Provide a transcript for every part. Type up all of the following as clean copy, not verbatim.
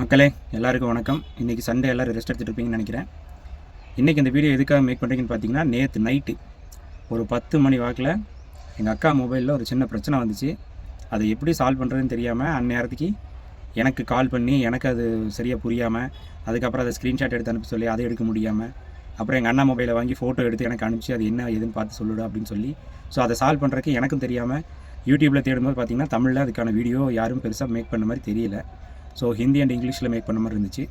மக்களே எல்லாருக்கும் வணக்கம். இன்றைக்கி சண்டே எல்லோரும் ரெஸ்ட் எடுத்துகிட்டு இருப்பீங்கன்னு நினைக்கிறேன். இன்றைக்கி இந்த வீடியோ எதுக்காக மேக் பண்ணுறீங்கன்னு பார்த்தீங்கன்னா, நேற்று நைட்டு ஒரு 10 மணி வாக்கில் எங்கள் அக்கா மொபைலில் ஒரு சின்ன பிரச்சனை வந்துச்சு. அதை எப்படி சால்வ் பண்ணுறதுன்னு தெரியாமல் அந்நேரத்துக்கு எனக்கு கால் பண்ணி எனக்கு அது சரியாக புரியாமல், அதுக்கப்புறம் அதை ஸ்க்ரீன்ஷாட் எடுத்து அனுப்பி சொல்லி அதை எடுக்க முடியாமல், அப்புறம் எங்கள் அண்ணா மொபைலை வாங்கி ஃபோட்டோ எடுத்து எனக்கு அனுப்பிச்சு அது என்ன ஏதுன்னு பார்த்து சொல்லுடா அப்படின்னு சொல்லி, ஸோ அதை சால்வ் பண்ணுறதுக்கு எனக்கும் தெரியாமல் யூடியூப்பில் தேடும்போது பார்த்திங்கன்னா தமிழில் அதுக்கான வீடியோ யாரும் பெருசாக மேக் பண்ண மாதிரி தெரியல. ஸோ ஹிந்தி அண்ட் இங்கிலீஷில் மேக் பண்ண மாதிரி இருந்துச்சு.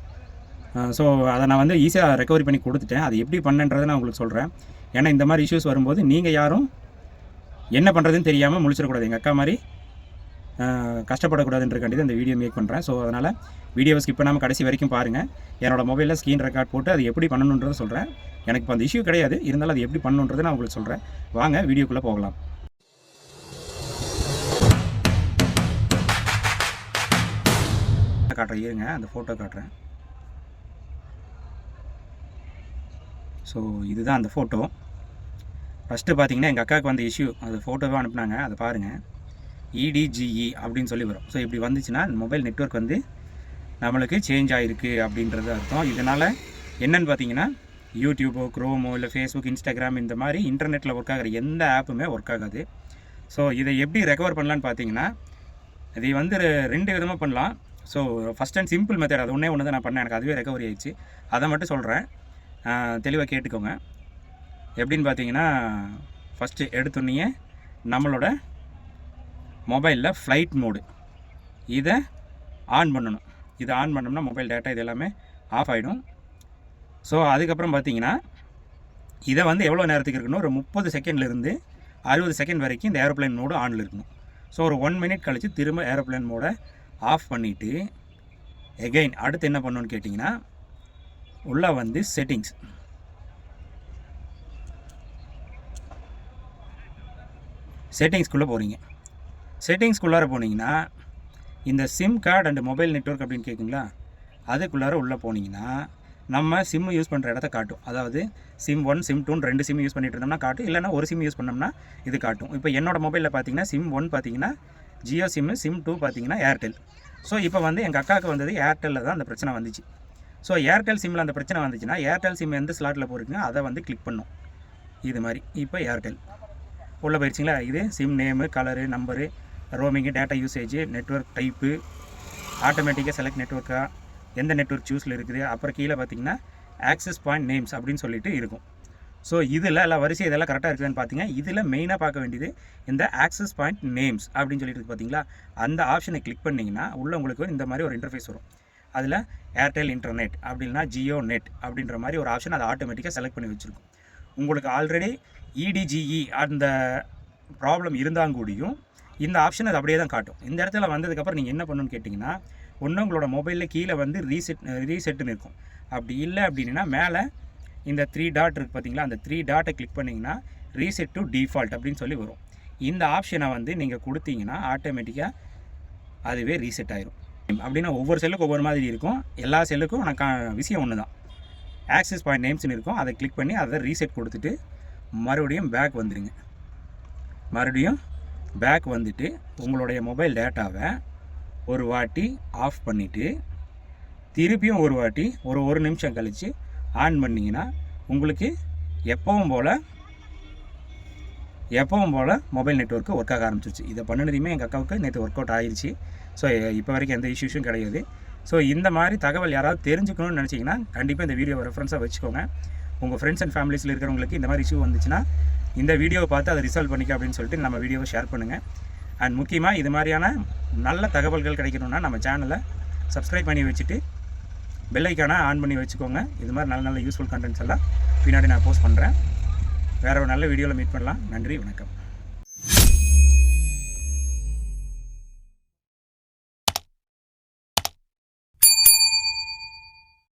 ஸோ அதை நான் வந்து ஈஸியாக ரெக்கவரி பண்ணி கொடுத்துட்டேன். அது எப்படி பண்ணன்றதை நான் உங்களுக்கு சொல்கிறேன். ஏன்னா இந்த மாதிரி இஷ்யூஸ் வரும்போது நீங்கள் யாரும் என்ன பண்ணுறதுன்னு தெரியாமல் முழிச்சிடக்கூடாது. எங்கள் அக்கா மாதிரி கஷ்டப்படக்கூடாதுன்றக்காண்டி தான் இந்த வீடியோ மேக் பண்ணுறேன். ஸோ அதனால் வீடியோவை ஸ்கிப் பண்ணாமல் கடைசி வரைக்கும் பாருங்கள். என்னோடய மொபைலில் ஸ்க்ரீன் ரெக்கார்ட் போட்டு அது எப்படி பண்ணணுன்றதை சொல்கிறேன். எனக்கு இப்போ அந்த இஷ்யூ கிடையாது, இருந்தாலும் அது எப்படி பண்ணணுன்றதை நான் உங்களுக்கு சொல்கிறேன். வாங்க வீடியோக்குள்ளே போகலாம். காட்டுறேன் இருங்க, அந்த ஃபோட்டோ காட்டுறேன். ஸோ இதுதான் அந்த ஃபோட்டோ. ஃபஸ்ட்டு பார்த்தீங்கன்னா எங்கள் அக்காவுக்கு வந்த இஷ்யூ, அது ஃபோட்டோவாக அனுப்புனாங்க, அதை பாருங்கள். EDGE அப்படின்னு சொல்லி வரும். ஸோ இப்படி வந்துச்சுன்னா மொபைல் நெட்வொர்க் வந்து நம்மளுக்கு சேஞ்ச் ஆகிருக்கு அப்படின்றது அர்த்தம். இதனால் என்னென்னு பார்த்தீங்கன்னா யூடியூபோ, க்ரோமோ, இல்லை ஃபேஸ்புக், இன்ஸ்டாகிராம் இந்த மாதிரி இன்டர்நெட்டில் ஒர்க் ஆகிற எந்த ஆப்புமே ஒர்க் ஆகாது. ஸோ இதை எப்படி ரெக்கவர் பண்ணலான்னு பார்த்தீங்கன்னா, இதை வந்து 2 விதமாக பண்ணலாம். So first and simple method, அது ஒன்றே ஒன்று தான் நான் பண்ணேன், எனக்கு அதுவே ரெக்கவரி ஆயிடுச்சு. அதை மட்டும் சொல்கிறேன், தெளிவாக கேட்டுக்கோங்க. எப்படின்னு பார்த்தீங்கன்னா, ஃபஸ்ட்டு எடுத்தோடனே நம்மளோட மொபைலில் ஃப்ளைட் மோடு இதை ஆன் பண்ணணும். இதை ஆன் பண்ணோம்னா மொபைல் டேட்டா இது எல்லாமே ஆஃப் ஆகிடும். ஸோ அதுக்கப்புறம் பார்த்தீங்கன்னா இதை வந்து எவ்வளோ நேரத்துக்கு இருக்கணும், ஒரு 30 செகண்ட்லேருந்து 60 செகண்ட் வரைக்கும் இந்த ஏரோப்ளைன் மோடு ஆனில் இருக்கணும். ஸோ ஒரு 1 மினிட் கழித்து திரும்ப ஏரோப்ளைன் மோடை ஆஃப் பண்ணிவிட்டு எகெயின் அடுத்து என்ன பண்ணணுன்னு கேட்டிங்கன்னா, உள்ளே வந்து செட்டிங்ஸ்குள்ளே போகிறீங்க. செட்டிங்ஸ்குள்ளார போனீங்கன்னா இந்த sim card and mobile network அப்படின்னு கேட்குங்களா, அதுக்குள்ளார உள்ளே போனீங்கன்னா நம்ம சிம் யூஸ் பண்ணுற இடத்த காட்டும். அதாவது சிம் 1 சிம் 2 2 சிம் யூஸ் பண்ணிகிட்டு இருந்தோம்னா காட்டும், இல்லைனா ஒரு சிம் யூஸ் பண்ணோம்னா இது காட்டும். இப்போ என்னோடய மொபைலில் பார்த்தீங்கன்னா சிம் 1 பார்த்தீங்கன்னா ஜியோ சிம்மு, சிம் 2 பார்த்தீங்கன்னா ஏர்டெல். ஸோ இப்போ வந்து எங்கள் அக்காவுக்கு வந்தது ஏர்டெல்லில் தான் அந்த பிரச்சனை வந்துச்சு. ஸோ ஏர்டெல் சிம்மில் அந்த பிரச்சனை வந்துச்சுன்னா ஏர்டெல் சிம் எந்த ஸ்லாட்டில் போயிருக்குங்க அதை வந்து கிளிக் பண்ணும். இது மாதிரி இப்போ ஏர்டெல் உள்ளே போயிடுச்சிங்களா. இது SIM name, colour, number, roaming, data usage, network type, ஆட்டோமேட்டிக்காக செலக்ட் நெட்வொர்க்காக எந்த நெட்வொர்க் சூஸில் இருக்குது. அப்புறம் கீழே பார்த்தீங்கன்னா ஆக்சஸ் பாயிண்ட் நேம்ஸ் அப்படின்னு சொல்லிட்டு இருக்கும். ஸோ இதில் எல்லாம் வரிசை இதெல்லாம் கரெக்டாக இருக்குதுன்னு பார்த்தீங்க. இதில் மெயினாக பார்க்க வேண்டியது இந்த ஆக்சஸ் பாயிண்ட் நேம்ஸ் அப்படின்னு சொல்லிட்டு பார்த்தீங்களா, அந்த ஆப்ஷனை கிளிக் பண்ணிங்கன்னா உள்ளே உங்களுக்கு இந்த மாதிரி ஒரு இன்டர்ஃபேஸ் வரும். அதில் ஏர்டெல் இன்டர்நெட் அப்படின்னா ஜியோ நெட் அப்படின்ற மாதிரி ஒரு ஆப்ஷன் அதை ஆட்டோமேட்டிக்காக செலக்ட் பண்ணி வச்சுருக்கும். உங்களுக்கு ஆல்ரெடி EDGE அந்த ப்ராப்ளம் இருந்தாங்க கூடியும் இந்த ஆப்ஷன் அது அப்படியே தான் காட்டும். இந்த இடத்துல வந்ததுக்கப்புறம் நீங்கள் என்ன பண்ணணும்னு கேட்டிங்கன்னா, ஒன்று உங்களோட மொபைலில் கீழே வந்து ரீசெட்டுன்னு இருக்கும். அப்படி இல்லை அப்படின்னா மேலே இந்த 3 டாட் இருக்குது பார்த்தீங்களா, அந்த 3 டாட்டை கிளிக் பண்ணிங்கன்னா ரீசெட் டு டிஃபால்ட் அப்படின்னு சொல்லி வரும். இந்த ஆப்ஷனை வந்து நீங்கள் கொடுத்தீங்கன்னா ஆட்டோமேட்டிக்காக அதுவே ரீசெட் ஆயிரும். அப்படின்னா ஒவ்வொரு செல்லுக்கும் ஒவ்வொரு மாதிரி இருக்கும். எல்லா செல்லுக்கும் எனக்கு விஷயம் ஒன்று தான், ஆக்சஸ் பாயிண்ட் நேம்ஸ்னு இருக்கும். அதை கிளிக் பண்ணி அதை ரீசெட் கொடுத்துட்டு மறுபடியும் பேக் வந்துடுங்க. மறுபடியும் பேக் வந்துட்டு உங்களுடைய மொபைல் டேட்டாவை ஒரு வாட்டி ஆஃப் பண்ணிவிட்டு திருப்பியும் ஒரு வாட்டி ஒரு நிமிஷம் கழித்து ஆன் பண்ணிங்கன்னா உங்களுக்கு எப்பவும் போல் மொபைல் நெட்வொர்க்கு ஒர்க் ஆக ஆரம்பிச்சிருச்சு. இதை பண்ணினதையுமே எங்கள் அக்காவுக்கு நேற்று ஒர்க் அவுட் ஆகிடுச்சு. ஸோ இப்போ வரைக்கும் எந்த இஷ்யூஸும் கிடையாது. ஸோ இந்த மாதிரி தகவல் யாராவது தெரிஞ்சுக்கணும்னு நினச்சிங்கன்னா கண்டிப்பாக இந்த வீடியோவை ரெஃபரன்ஸாக வச்சுக்கோங்க. உங்கள் ஃப்ரெண்ட்ஸ் அண்ட் ஃபேமிலிஸில் இருக்கிறவங்களுக்கு இந்த மாதிரி இஷ்யூ வந்துச்சுன்னா இந்த வீடியோவை பார்த்து அதை ரிசால்வ் பண்ணிக்க அப்படின்னு சொல்லிட்டு நம்ம வீடியோவை ஷேர் பண்ணுங்கள். அண்ட் முக்கியமாக இது மாதிரியான நல்ல தகவல்கள் கிடைக்கணும்னா நம்ம சேனலை சப்ஸ்கிரைப் பண்ணி வச்சுட்டு பெல் ஐக்கானை ஆன் பண்ணி வச்சுக்கோங்க. இது மாதிரி நல்ல யூஸ்ஃபுல் கண்டென்ட்ஸ் எல்லாம் பின்னாடி நான் போஸ்ட் பண்ணுறேன். வேறு ஒரு நல்ல வீடியோவில் மீட் பண்ணலாம். நன்றி, வணக்கம்.